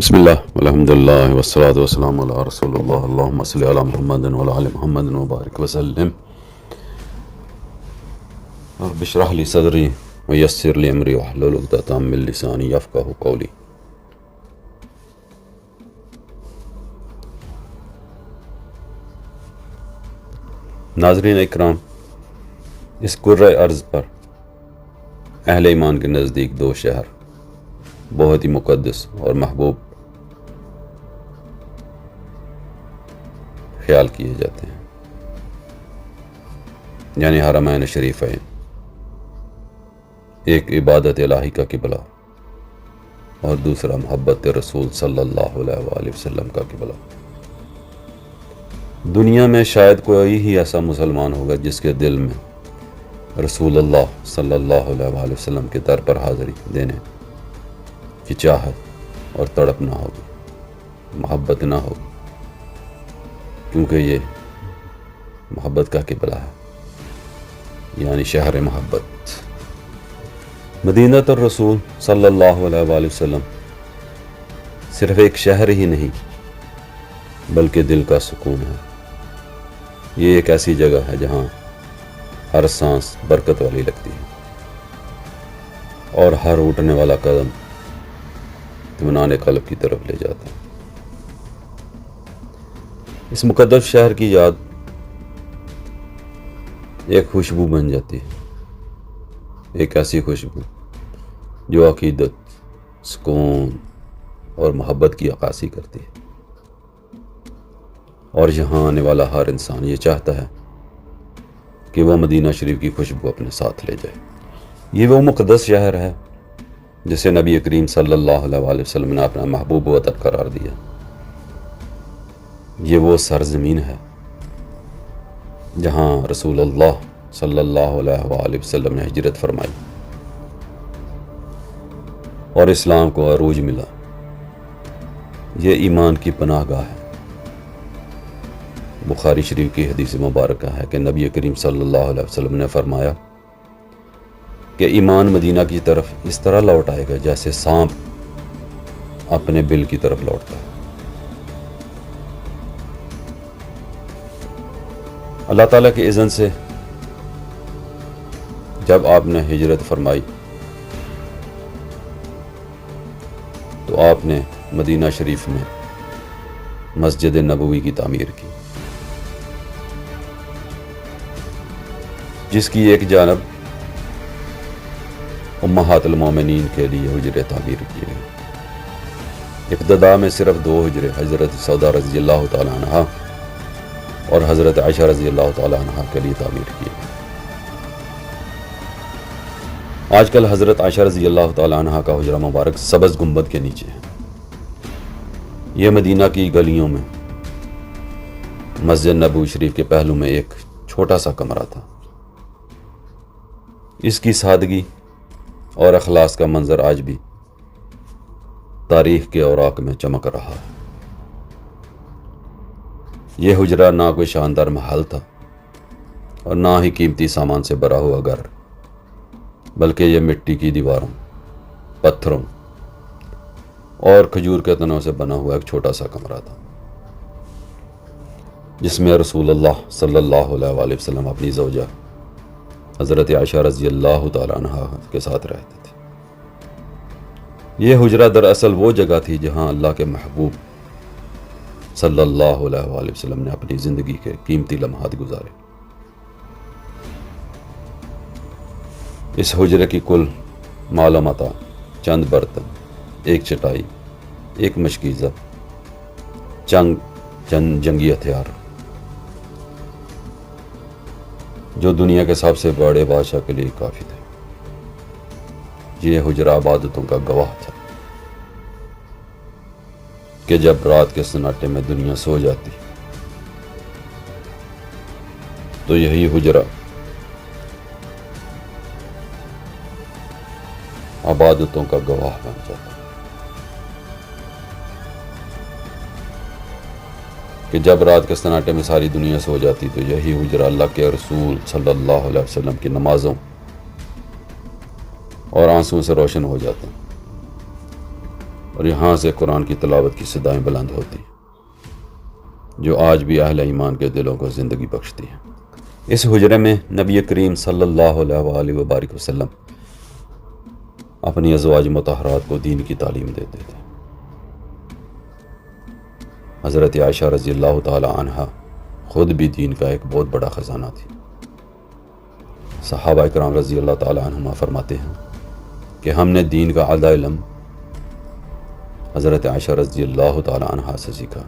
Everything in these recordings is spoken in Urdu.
بسم الله والحمد لله والصلاة والسلام على رسول الله اللهم صل على محمد وعلى آل محمد وبارك وسلم رب اشرح لي صدري ويسر لي أمري واحلل عقدة من لساني يفقهوا قولي. ناظرین اکرام، اس کرۂ ارض پر اہل ایمان کے نزدیک دو شہر بہت ہی مقدس اور محبوب خیال کیے جاتے ہیں، یعنی حرمین شریفین، ایک عبادت الہی کا قبلہ اور دوسرا محبت رسول صلی اللہ علیہ وآلہ وسلم کا قبلہ۔ دنیا میں شاید کوئی ہی ایسا مسلمان ہوگا جس کے دل میں رسول اللہ صلی اللہ علیہ وآلہ وسلم کے در پر حاضری دینے کی چاہت اور تڑپ نہ ہوگی، محبت نہ ہوگی، کیونکہ یہ محبت کا قبلہ ہے، یعنی شہر محبت۔ مدینہ الرسول صلی اللہ علیہ وآلہ وسلم صرف ایک شہر ہی نہیں بلکہ دل کا سکون ہے۔ یہ ایک ایسی جگہ ہے جہاں ہر سانس برکت والی لگتی ہے اور ہر اٹھنے والا قدم اطمینان قلب کی طرف لے جاتا ہے۔ اس مقدس شہر کی یاد ایک خوشبو بن جاتی ہے، ایک ایسی خوشبو جو عقیدت، سکون اور محبت کی عکاسی کرتی ہے، اور یہاں آنے والا ہر انسان یہ چاہتا ہے کہ وہ مدینہ شریف کی خوشبو اپنے ساتھ لے جائے۔ یہ وہ مقدس شہر ہے جسے نبی کریم صلی اللہ علیہ وآلہ وسلم نے اپنا محبوب وطن قرار دیا۔ یہ وہ سرزمین ہے جہاں رسول اللہ صلی اللہ علیہ وآلہ وسلم نے ہجرت فرمائی اور اسلام کو عروج ملا۔ یہ ایمان کی پناہ گاہ ہے۔ بخاری شریف کی حدیث مبارکہ ہے کہ نبی کریم صلی اللہ علیہ وسلم نے فرمایا کہ ایمان مدینہ کی طرف اس طرح لوٹ آئے گا جیسے سانپ اپنے بل کی طرف لوٹتا ہے۔ اللہ تعالیٰ کے اذن سے جب آپ نے ہجرت فرمائی تو آپ نے مدینہ شریف میں مسجد نبوی کی تعمیر کی، جس کی ایک جانب امہات المومنین کے لیے حجرے تعمیر کیے گئے۔ ابتدا میں صرف دو حجرے حضرت سودا رضی اللہ تعالیٰ عنہ اور حضرت عائشہ رضی اللہ تعالیٰ عنہ کے لیے تعمیر کیے گئے۔ آج کل حضرت عائشہ رضی اللہ تعالیٰ عنہ کا حجرہ مبارک سبز گنبد کے نیچے ہے۔ یہ مدینہ کی گلیوں میں مسجد نبوی شریف کے پہلو میں ایک چھوٹا سا کمرہ تھا۔ اس کی سادگی اور اخلاص کا منظر آج بھی تاریخ کے اوراق میں چمک رہا ہے۔ یہ حجرہ نہ کوئی شاندار محل تھا اور نہ ہی قیمتی سامان سے بھرا ہوا گھر، بلکہ یہ مٹی کی دیواروں، پتھروں اور کھجور کے تنوں سے بنا ہوا ایک چھوٹا سا کمرہ تھا، جس میں رسول اللہ صلی اللہ علیہ وآلہ وسلم اپنی زوجہ حضرت عائشہ رضی اللہ تعالیٰ عنہ کے ساتھ رہتے تھے۔ یہ حجرہ دراصل وہ جگہ تھی جہاں اللہ کے محبوب صلی اللہ علیہ وآلہ وسلم نے اپنی زندگی کے قیمتی لمحات گزارے۔ اس حجرے کی کل مال و متاع چند برتن، ایک چٹائی، ایک مشکیزہ، چند جنگی ہتھیار، جو دنیا کے سب سے بڑے بادشاہ کے لیے کافی تھے۔ یہ حجرہ عبادتوں کا گواہ تھا کہ جب رات کے سناٹے میں دنیا سو جاتی تو یہی حجرہ عبادتوں کا گواہ بن جاتا کہ جب رات کے سناٹے میں ساری دنیا سو جاتی تو یہی حجرہ اللہ کے رسول صلی اللہ علیہ وسلم کی نمازوں اور آنسوں سے روشن ہو جاتا۔ اور یہاں سے قرآن کی تلاوت کی صدائیں بلند ہوتی ہیں جو آج بھی اہل ایمان کے دلوں کو زندگی بخشتی ہیں۔ اس حجرے میں نبی کریم صلی اللہ علیہ وآلہ وبارک وسلم اپنی ازواج مطہرات کو دین کی تعلیم دیتے تھے۔ حضرت عائشہ رضی اللہ تعالی عنہ خود بھی دین کا ایک بہت بڑا خزانہ تھی۔ صحابہ کرام رضی اللہ تعالی عنہما فرماتے ہیں کہ ہم نے دین کا اعلیٰ علم حضرت عائشہ رضی اللہ تعالی عنہ سے سیکھا۔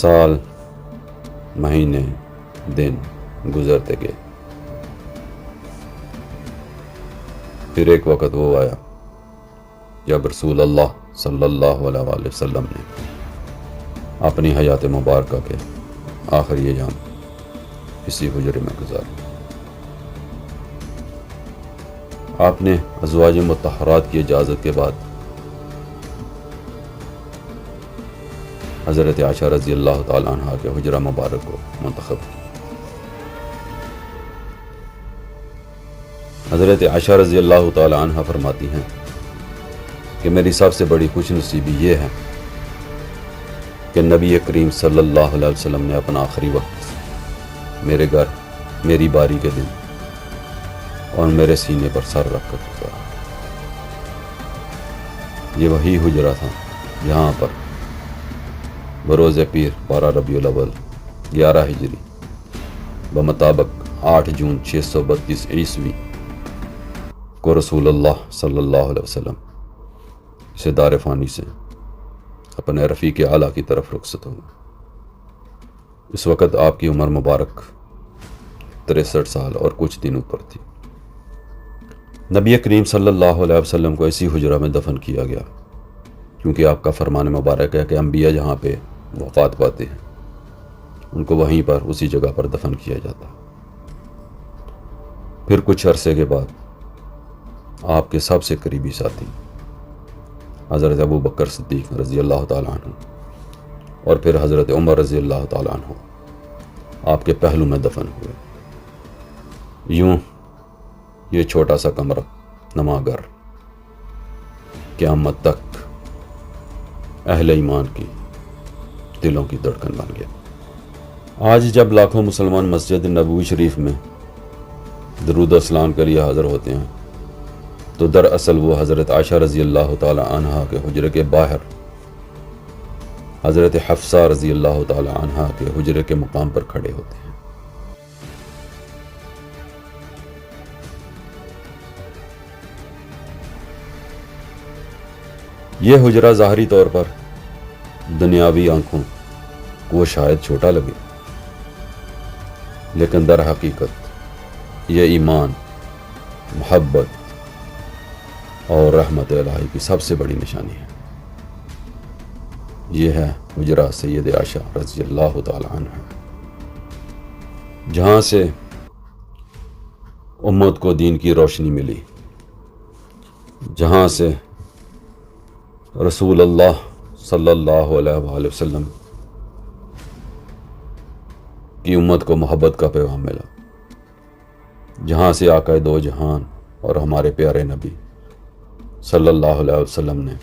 سال، مہینے، دن گزرتے گئے، پھر ایک وقت وہ آیا جب رسول اللہ صلی اللہ علیہ وآلہ وسلم نے اپنی حیات مبارکہ کے آخری ایام اسی حجرے میں گزارے۔ آپ نے ازواج مطہرات کی اجازت کے بعد حضرت عائشہ رضی اللہ تعالی عنہ کے حجرہ مبارک کو منتخب کیا۔ حضرت عائشہ رضی اللہ تعالی عنہ فرماتی ہیں کہ میری سب سے بڑی خوش نصیبی یہ ہے کہ نبی کریم صلی اللہ علیہ وسلم نے اپنا آخری وقت میرے گھر، میری باری کے دن اور میرے سینے پر سر رکھ کر گزارا۔ یہ وہی حجرہ تھا جہاں پر بروز پیر 12 ربیع الاول 11 ہجری بمطابق 8 جون 632 عیسوی کو رسول اللہ صلی اللہ علیہ وسلم اس دار فانی سے اپنے رفیق اعلیٰ کی طرف رخصت ہوئے۔ اس وقت آپ کی عمر مبارک 63 سال اور کچھ دن اوپر تھی۔ نبی کریم صلی اللہ علیہ وسلم کو اسی حجرہ میں دفن کیا گیا کیونکہ آپ کا فرمان مبارک ہے کہ انبیاء جہاں پہ وفات پاتے ہیں ان کو وہیں پر اسی جگہ پر دفن کیا جاتا۔ پھر کچھ عرصے کے بعد آپ کے سب سے قریبی ساتھی حضرت ابو بکر صدیق رضی اللہ تعالیٰ عنہ اور پھر حضرت عمر رضی اللہ تعالیٰ عنہ آپ کے پہلو میں دفن ہوئے۔ یوں یہ چھوٹا سا کمرہ نما گھر قیامت تک اہل ایمان کی دلوں کی دھڑکن بن گیا۔ آج جب لاکھوں مسلمان مسجد نبوی شریف میں درود و سلام کے لیے حاضر ہوتے ہیں تو دراصل وہ حضرت عائشہ رضی اللہ تعالی عنہا کے حجرے کے باہر حضرت حفصہ رضی اللہ تعالی عنہا کے حجرے کے مقام پر کھڑے ہوتے ہیں۔ یہ حجرہ ظاہری طور پر دنیاوی آنکھوں کو شاید چھوٹا لگے، لیکن در حقیقت یہ ایمان، محبت اور رحمت الہی کی سب سے بڑی نشانی ہے۔ یہ ہے حجرہ سید عائشہ رضی اللہ تعالی عنہ، جہاں سے امت کو دین کی روشنی ملی، جہاں سے رسول اللہ صلی اللہ علیہ وآلہ وسلم کی امت کو محبت کا پیغام ملا، جہاں سے آقا دو جہان اور ہمارے پیارے نبی صلی اللہ علیہ وسلم نے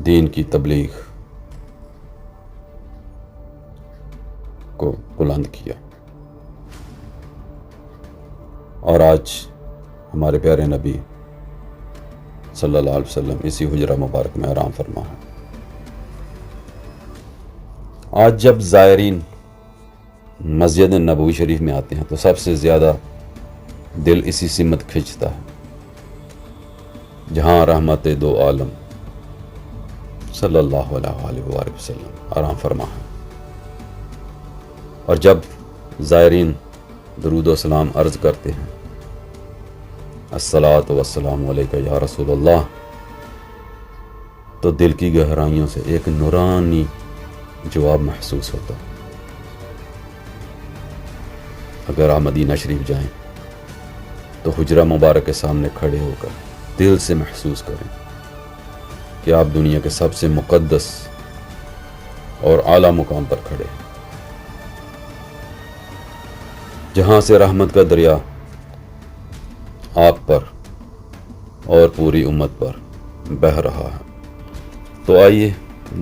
دین کی تبلیغ کو بلند کیا، اور آج ہمارے پیارے نبی صلی اللہ علیہ وسلم اسی حجرہ مبارک میں آرام فرما ہے۔ آج جب زائرین مسجد نبوی شریف میں آتے ہیں تو سب سے زیادہ دل اسی سمت کھنچتا ہے جہاں رحمت دو عالم صلی اللہ علیہ وآلہ وسلم آرام فرما ہے۔ اور جب زائرین درود و سلام عرض کرتے ہیں الصلاۃ والسلام علیک یا رسول اللہ، تو دل کی گہرائیوں سے ایک نورانی جواب محسوس ہوتا ہے۔ اگر آپ مدینہ شریف جائیں تو حجرہ مبارک کے سامنے کھڑے ہو کر دل سے محسوس کریں کہ آپ دنیا کے سب سے مقدس اور اعلیٰ مقام پر کھڑے ہیں، جہاں سے رحمت کا دریا آپ پر اور پوری امت پر بہہ رہا ہے۔ تو آئیے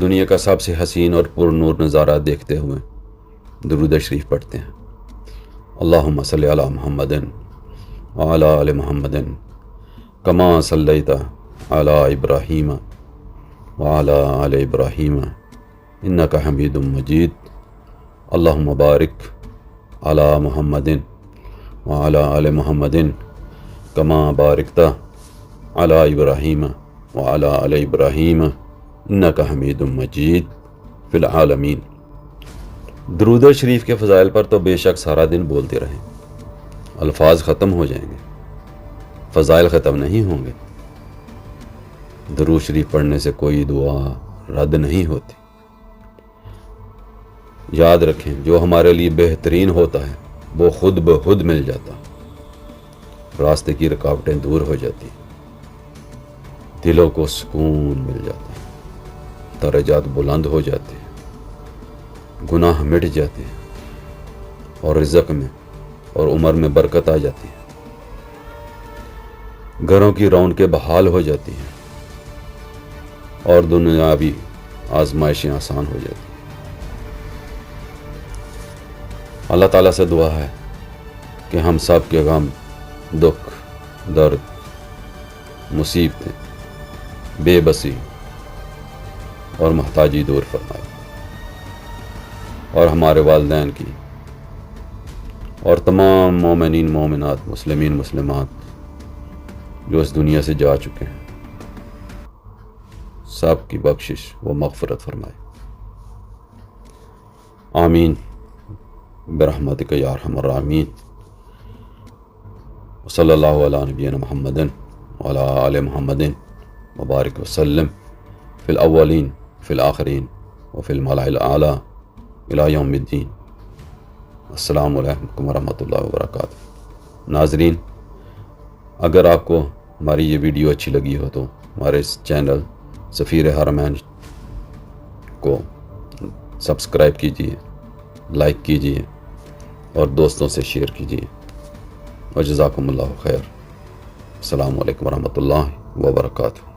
دنیا کا سب سے حسین اور پر نور نظارہ دیکھتے ہوئے درود شریف پڑھتے ہیں۔ اللہم صلی علی محمد وعلی آل محمد کما صلیت علی ابراہیم وعلی آل ابراہیم انک حمید مجید۔ اللہم بارک علی محمد وعلی آل محمد کما بارکت علی ابراہیم وعلی آل ابراہیم انک حمید مجید فی العالمین۔ درود شریف کے فضائل پر تو بے شک سارا دن بولتے رہیں، الفاظ ختم ہو جائیں گے، فضائل ختم نہیں ہوں گے۔ درود شریف پڑھنے سے کوئی دعا رد نہیں ہوتی۔ یاد رکھیں، جو ہمارے لیے بہترین ہوتا ہے وہ خود بخود مل جاتا، راستے کی رکاوٹیں دور ہو جاتی، دلوں کو سکون مل جاتا، درجات بلند ہو جاتے ہیں، گناہ مٹ جاتے ہیں، اور رزق میں اور عمر میں برکت آ جاتی ہے، گھروں کی رونقیں بحال ہو جاتی ہیں، اور دنیاوی آزمائشیں آسان ہو جاتی ہیں۔ اللہ تعالیٰ سے دعا ہے کہ ہم سب کے غم، دکھ، درد، مصیبتیں، بے بسی اور محتاجی دور فرمائے، اور ہمارے والدین کی اور تمام مومنین مومنات، مسلمین مسلمات جو اس دنیا سے جا چکے ہیں، سب کی بخشش و مغفرت فرمائے۔ آمین برحمتک یا ارحم الراحمین۔ صلی اللہ علی نبینا محمد وعلی آل محمد وبارک وسلم فی الاولین فی الآخرین وفی الملأ الاعلی الی یوم الدین۔ السلام علیکم ورحمۃ اللہ وبرکاتہ۔ ناظرین، اگر آپ کو ہماری یہ ویڈیو اچھی لگی ہو تو ہمارے اس چینل سفیر حرمین کو سبسکرائب کیجیے، لائک کیجیے اور دوستوں سے شیئر کیجیے۔ وجزاکم اللہ خیر۔ السلام علیکم ورحمۃ اللہ وبرکاتہ۔